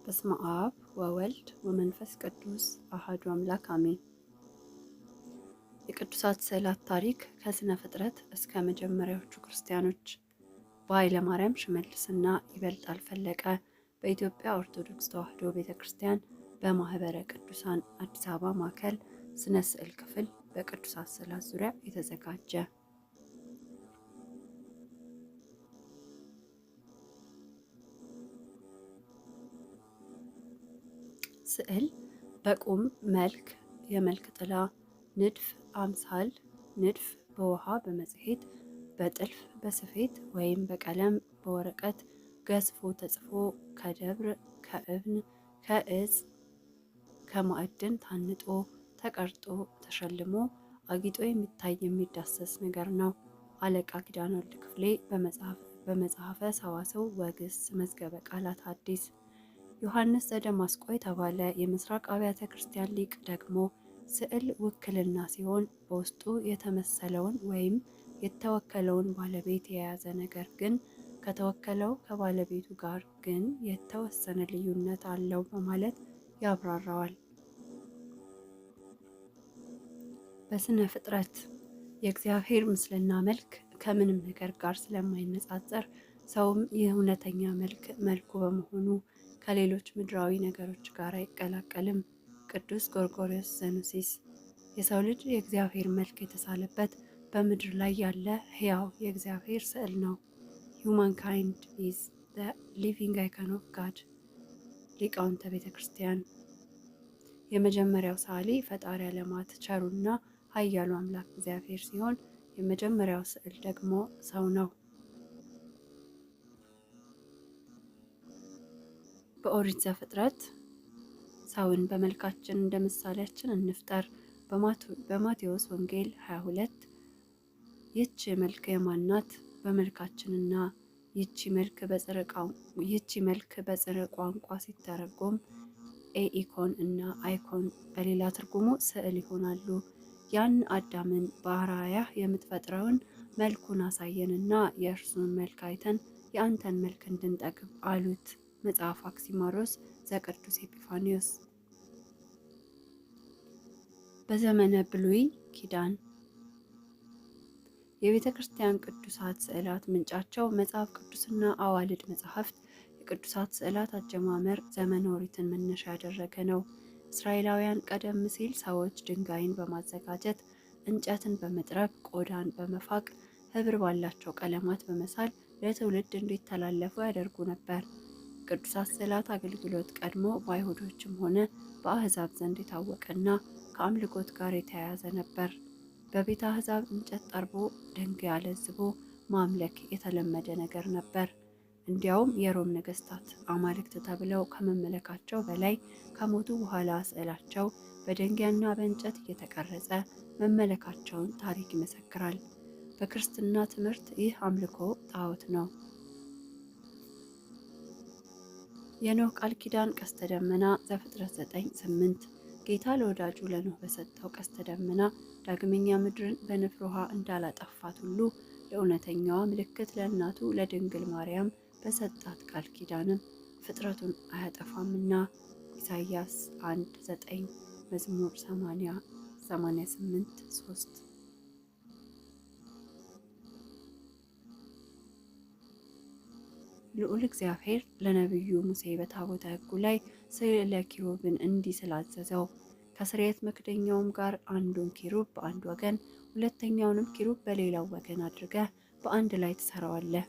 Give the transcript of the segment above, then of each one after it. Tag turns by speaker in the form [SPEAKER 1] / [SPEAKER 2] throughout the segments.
[SPEAKER 1] በስመ አብ ወወልድ ወመንፈስ ቅዱስ አሐዱ አምላክ አሜን። የቅዱሳት ስዕላት ታሪክ ከስነ ፍጥረት እስከ መጀመሪያዎቹ ክርስቲያኖች በኃይለ ማርያም ሽመልስና ይበልጣል ፈለቀ በኢትዮጵያ ኦርቶዶክስ ተዋሕዶ ቤተክርስቲያን በማህበረ ቅዱሳን አዲስ አበባ ማዕከል ስነ ስዕል ክፍል በቅዱሳት ስዕላት ዙሪያ የተዘጋጀ። ስዕል በቁም መልክ፣ የመልክ ጥላ፣ ንድፍ፣ አምሳል፣ ንድፍ በውሃ በመጽሔት፣ በጥልፍ፣ በስፌት ወይም በቀለም፣ በወረቀት ገዝፎ ተጽፎ፣ ከደብር፣ ከእብን፣ ከእጽ፣ ከማዕድን ታንጦ፣ ተቀርጦ፣ ተሸልሞ፣ አጊጦ የሚታይ የሚዳሰስ ነገር ነው። አለቃ ኪዳነ ወልድ ክፍሌ በመጽሐፈ ሰዋስው ወግስ መዝገበ ቃላት ሐዲስ። ዮሐንስ ዘደማስቆ የተባለ የምስራቅ አብያተ ክርስቲያን ሊቅ ደግሞ ስዕል ውክልና ሲሆን በውስጡ የተመሰለውን ወይም የተወከለውን ባለቤት የያዘ ነገር ግን ከተወከለው ከባለቤቱ ጋር ግን የተወሰነ ልዩነት አለው በማለት ያብራራዋል። በስነ ፍጥረት የእግዚአብሔር ምስልና መልክ ከምንም ነገር ጋር ስለማይነጻጸር ሰውም የእውነተኛ መልኩ በመሆኑ ከሌሎች ምድራዊ ነገሮች ጋር አይቀላቀልም። ቅዱስ ጎርጎርዮስ ዘኑሲስ የሰው ልጅ የእግዚአብሔር መልክ የተሳለበት በምድር ላይ ያለ ሕያው የእግዚአብሔር ስዕል ነው። ሁማንካይንድ ኢዝ ዘ ሊቪንግ አይኮን ኦፍ ጋድ። ሊቃውንተ ቤተ ክርስቲያን የመጀመሪያው ሰዓሊ ፈጣሪ ዓለማት ቸሩና ኃያሉ አምላክ እግዚአብሔር ሲሆን የመጀመሪያው ስዕል ደግሞ ሰው ነው። በኦሪት ዘፍጥረት ሰውን በመልካችን እንደ ምሳሌያችን እንፍጠር። በማቴዎስ ወንጌል 22 ይህች መልክ የማን ናት? በመልካችንና ይህች መልክ በጽር ቋንቋ ሲተረጎም ኤኢኮን እና አይኮን በሌላ ትርጉሙ ስዕል ይሆናሉ። ያን አዳምን በአርአያህ የምትፈጥረውን መልኩን አሳየንና የእርሱን መልክ አይተን የአንተን መልክ እንድንጠግብ አሉት። መጽሐፍ አክሲማሮስ ዘቅዱስ ኤጲፋኒዮስ። በዘመነ ብሉይ ኪዳን የቤተ ክርስቲያን ቅዱሳት ስዕላት ምንጫቸው መጽሐፍ ቅዱስና አዋልድ መጽሐፍት። የቅዱሳት ስዕላት አጀማመር ዘመነ ኦሪትን መነሻ ያደረገ ነው። እስራኤላውያን ቀደም ሲል ሰዎች ድንጋይን በማዘጋጀት እንጨትን በመጥረብ ቆዳን በመፋቅ ሕብር ባላቸው ቀለማት በመሳል ለትውልድ እንዲተላለፉ ያደርጉ ነበር። ቅዱሳት ስዕላት አገልግሎት ቀድሞ በአይሁዶችም ሆነ በአሕዛብ ዘንድ የታወቀና ከአምልኮት ጋር የተያያዘ ነበር። በቤተ አሕዛብ እንጨት ጠርቦ ድንጋይ አለዝቦ ማምለክ የተለመደ ነገር ነበር። እንዲያውም የሮም ነገስታት አማልክት ተብለው ከመመለካቸው በላይ ከሞቱ በኋላ ስዕላቸው በድንጋይና በእንጨት እየተቀረጸ መመለካቸውን ታሪክ ይመሰክራል። በክርስትና ትምህርት ይህ አምልኮ ጣዖት ነው። የኖህ ቃል ኪዳን ቀስተ ደመና ዘፍጥረት 9:8 ጌታ ለወዳጁ ለኖህ በሰጠው ቀስተ ደመና ዳግመኛ ምድርን በንፍር ውሃ እንዳላጠፋት ሁሉ ለእውነተኛዋ ምልክት ለእናቱ ለድንግል ማርያም በሰጣት ቃል ኪዳንም ፍጥረቱን አያጠፋምና ኢሳይያስ 1:9 መዝሙር 88:3 ልዑል እግዚአብሔር ለነቢዩ ሙሴ በታቦተ ሕጉ ላይ ስዕለ ኪሩብን እንዲህ ስላዘዘው ከስርየት መክደኛውም ጋር አንዱን ኪሩብ በአንድ ወገን ሁለተኛውንም ኪሩብ በሌላው ወገን አድርገህ በአንድ ላይ ትሰራዋለህ።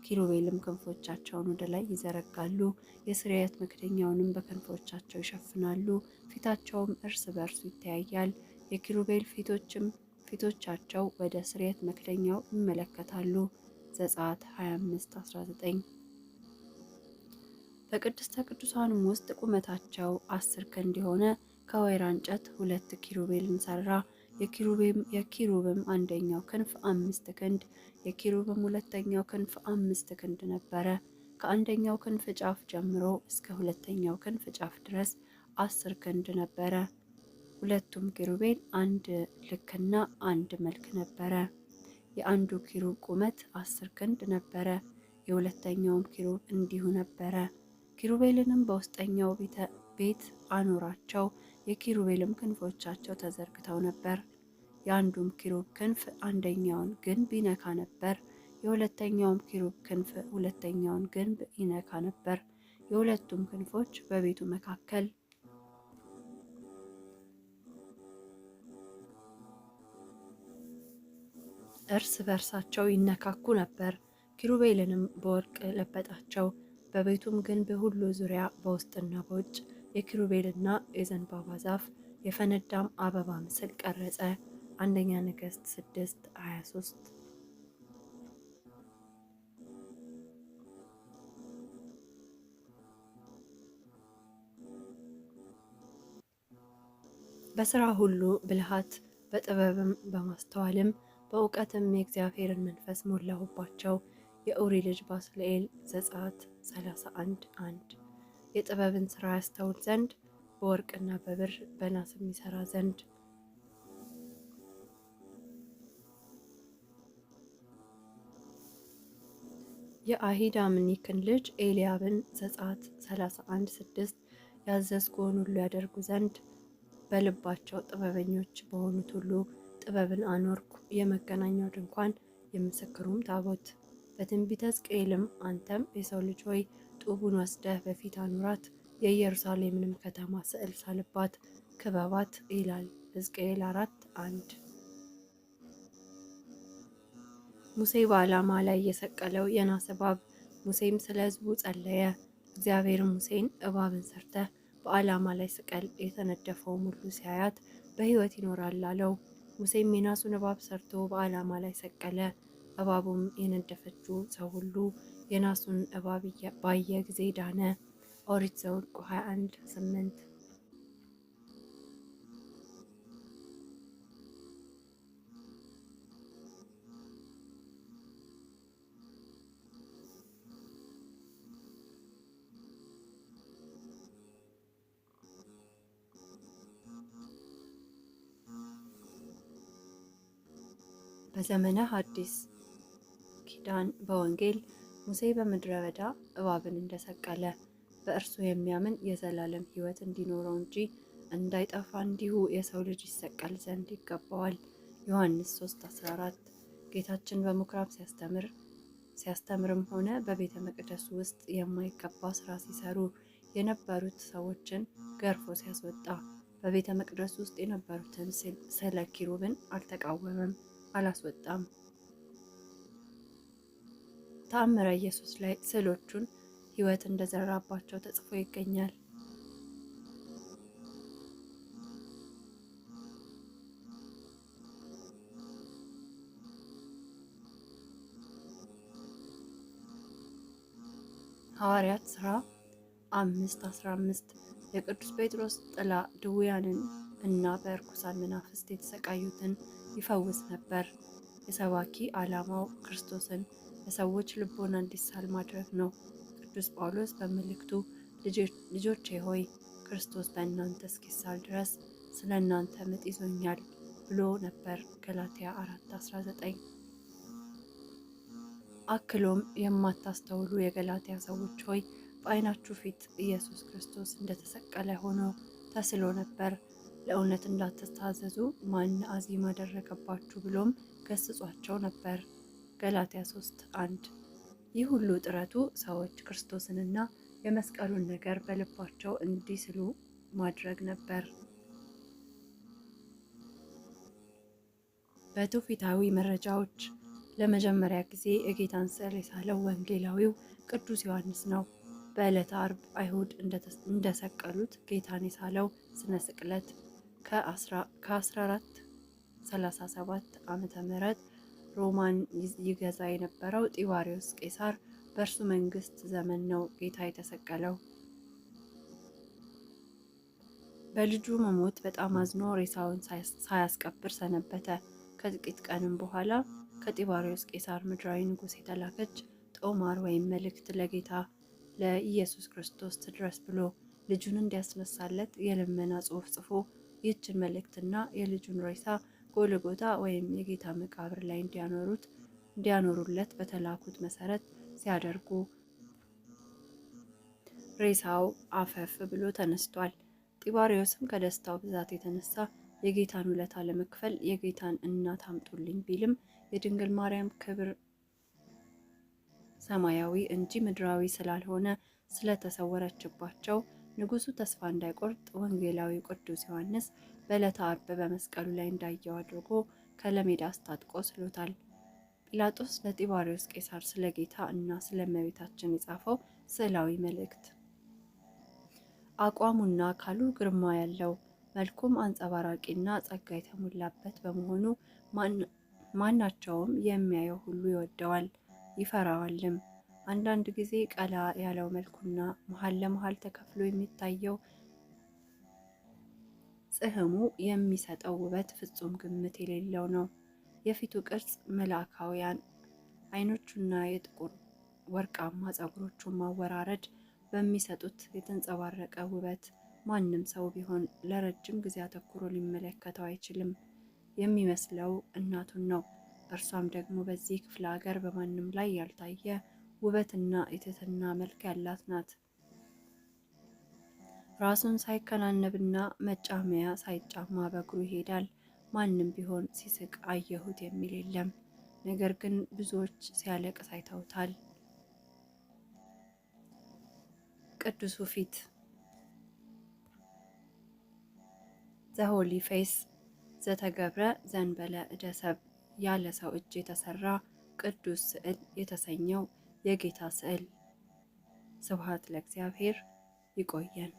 [SPEAKER 1] ኪሩቤልም ክንፎቻቸውን ወደ ላይ ይዘረጋሉ፣ የስርየት መክደኛውንም በክንፎቻቸው ይሸፍናሉ፣ ፊታቸውም እርስ በርሱ ይተያያል። የኪሩቤል ፊቶቻቸው ወደ ስርየት መክደኛው ይመለከታሉ። ዘጸአት 25:19 በቅድስተ ቅዱሳንም ውስጥ ቁመታቸው 10 ክንድ የሆነ ከወይራ እንጨት 2 ኪሩቤልን ሰራ። የኪሩብም አንደኛው ክንፍ 5 ክንድ የኪሩብም ሁለተኛው ክንፍ 5 ክንድ ነበረ። ከአንደኛው ክንፍ ጫፍ ጀምሮ እስከ ሁለተኛው ክንፍ ጫፍ ድረስ 10 ክንድ ነበረ። ሁለቱም ኪሩቤል አንድ ልክና አንድ መልክ ነበረ። የአንዱ ኪሩብ ቁመት 10 ክንድ ነበረ። የሁለተኛውም ኪሩብ እንዲሁ ነበረ። ኪሩቤልንም በውስጠኛው ቤት አኖራቸው። የኪሩቤልም ክንፎቻቸው ተዘርግተው ነበር። የአንዱም ኪሩብ ክንፍ አንደኛውን ግንብ ይነካ ነበር። የሁለተኛውም ኪሩብ ክንፍ ሁለተኛውን ግንብ ይነካ ነበር። የሁለቱም ክንፎች በቤቱ መካከል እርስ በርሳቸው ይነካኩ ነበር። ኪሩቤልንም በወርቅ ለበጣቸው። በቤቱም ግንብ ሁሉ ዙሪያ በውስጥና በውጭ የኪሩቤልና የዘንባባ ዛፍ የፈነዳም አበባ ምስል ቀረጸ። አንደኛ ነገሥት 6:23። በስራ ሁሉ ብልሃት፣ በጥበብም በማስተዋልም በእውቀትም የእግዚአብሔርን መንፈስ ሞላሁባቸው። የኡሪ ልጅ ባስልኤል ዘጸአት 31:1 የጥበብን ስራ ያስተውል ዘንድ በወርቅና በብር በናስም ይሰራ ዘንድ የአሂዳምኒክን ልጅ ኤልያብን ዘጸአት 31:6 ያዘዝኩህን ሁሉ ያደርጉ ዘንድ በልባቸው ጥበበኞች በሆኑት ሁሉ ጥበብን አኖርኩ። የመገናኛው ድንኳን የምስክሩም ታቦት። በትንቢተ ሕዝቅኤልም አንተም የሰው ልጅ ሆይ ጡቡን ወስደህ በፊት አኑራት፣ የኢየሩሳሌምንም ከተማ ስዕል ሳልባት ክበባት ይላል። ሕዝቅኤል 4:1 ሙሴ በዓላማ ላይ የሰቀለው የናስ እባብ። ሙሴም ስለ ሕዝቡ ጸለየ። እግዚአብሔርም ሙሴን እባብን ሰርተህ በዓላማ ላይ ስቀል፣ የተነደፈውም ሁሉ ሲያያት በሕይወት ይኖራል አለው። ሙሴም የናሱን እባብ ሰርቶ በዓላማ ላይ ሰቀለ። እባቡም የነደፈችው ሰው ሁሉ የናሱን እባብ ባየ ጊዜ ዳነ። ኦሪት ዘኍልቍ 21:8 በዘመነ ሐዲስ ኪዳን በወንጌል ሙሴ በምድረ በዳ እባብን እንደሰቀለ በእርሱ የሚያምን የዘላለም ሕይወት እንዲኖረው እንጂ እንዳይጠፋ እንዲሁ የሰው ልጅ ይሰቀል ዘንድ ይገባዋል። ዮሐንስ 3:14 ጌታችን በምኩራብ ሲያስተምርም ሆነ በቤተ መቅደሱ ውስጥ የማይገባ ስራ ሲሰሩ የነበሩት ሰዎችን ገርፎ ሲያስወጣ በቤተ መቅደሱ ውስጥ የነበሩትን ስለ ኪሩብን አልተቃወመም፣ አላስወጣም። ተአምረ ኢየሱስ ላይ ስዕሎቹን ሕይወት እንደዘራባቸው ተጽፎ ይገኛል። ሐዋርያት ሥራ 5:15 የቅዱስ ጴጥሮስ ጥላ ድውያንን እና በርኩሳን መናፍስት የተሰቃዩትን ይፈውስ ነበር። የሰባኪ ዓላማው ክርስቶስን ለሰዎች ልቦና እንዲሳል ማድረግ ነው። ቅዱስ ጳውሎስ በመልእክቱ ልጆቼ ሆይ ክርስቶስ በእናንተ እስኪሳል ድረስ ስለ እናንተ ምጥ ይዞኛል ብሎ ነበር። ገላትያ 4:19 አክሎም የማታስተውሉ የገላትያ ሰዎች ሆይ በዓይናችሁ ፊት ኢየሱስ ክርስቶስ እንደተሰቀለ ሆኖ ተስሎ ነበር፣ ለእውነት እንዳትታዘዙ ማን አዚም አደረገባችሁ ብሎም ገስጿቸው ነበር። ገላትያ 3:1 ይህ ሁሉ ጥረቱ ሰዎች ክርስቶስንና የመስቀሉን ነገር በልባቸው እንዲስሉ ማድረግ ነበር። በትውፊታዊ መረጃዎች ለመጀመሪያ ጊዜ የጌታን ስዕል የሳለው ወንጌላዊው ቅዱስ ዮሐንስ ነው። በዕለተ ዓርብ አይሁድ እንደሰቀሉት ጌታን የሳለው ስነ ስቅለት ከ1437 ዓመተ ምህረት ሮማን ይገዛ የነበረው ጢባሪዮስ ቄሳር በእርሱ መንግስት ዘመን ነው ጌታ የተሰቀለው። በልጁ መሞት በጣም አዝኖ ሬሳውን ሳያስቀብር ሰነበተ። ከጥቂት ቀንም በኋላ ከጢባሪዮስ ቄሳር ምድራዊ ንጉሥ የተላከች ጦማር ወይም መልእክት ለጌታ ለኢየሱስ ክርስቶስ ትድረስ ብሎ ልጁን እንዲያስነሳለት የልመና ጽሑፍ ጽፎ ይህችን መልእክትና የልጁን ሬሳ ጎልጎታ ወይም የጌታ መቃብር ላይ እንዲያኖሩለት በተላኩት መሰረት ሲያደርጉ ሬሳው አፈፍ ብሎ ተነስቷል። ጢባሪዎስም ከደስታው ብዛት የተነሳ የጌታን ውለታ ለመክፈል የጌታን እናት አምጡልኝ ቢልም የድንግል ማርያም ክብር ሰማያዊ እንጂ ምድራዊ ስላልሆነ ስለተሰወረችባቸው ንጉሱ ተስፋ እንዳይቆርጥ ወንጌላዊ ቅዱስ ዮሐንስ በዕለተ ዓርብ በመስቀሉ ላይ እንዳየው አድርጎ ከለሜዳ አስታጥቆ ስሎታል። ጲላጦስ ለጢባሪዎስ ቄሳር ስለ ጌታ እና ስለ እመቤታችን የጻፈው ስዕላዊ መልእክት አቋሙና አካሉ ግርማ ያለው መልኩም አንጸባራቂና ጸጋ የተሞላበት በመሆኑ ማናቸውም የሚያየው ሁሉ ይወደዋል ይፈራዋልም። አንዳንድ ጊዜ ቀላ ያለው መልኩና መሀል ለመሀል ተከፍሎ የሚታየው ጽሕሙ የሚሰጠው ውበት ፍጹም ግምት የሌለው ነው። የፊቱ ቅርጽ መልአካውያን ዓይኖቹና የጥቁር ወርቃማ ፀጉሮቹ ማወራረድ በሚሰጡት የተንጸባረቀ ውበት ማንም ሰው ቢሆን ለረጅም ጊዜ አተኩሮ ሊመለከተው አይችልም። የሚመስለው እናቱን ነው። እርሷም ደግሞ በዚህ ክፍለ ሀገር በማንም ላይ ያልታየ ውበትና የትህትና መልክ ያላት ናት። ራሱን ሳይከናነብና መጫመያ ሳይጫማ በእግሩ ይሄዳል። ማንም ቢሆን ሲስቅ አየሁት የሚል የለም። ነገር ግን ብዙዎች ሲያለቅስ አይተውታል። ቅዱሱ ፊት ዘሆሊ ፌስ ዘተገብረ ዘንበለ እደ ሰብ ያለ ሰው እጅ የተሰራ ቅዱስ ስዕል የተሰኘው የጌታ ስዕል። ስብሐት ለእግዚአብሔር። ይቆየን።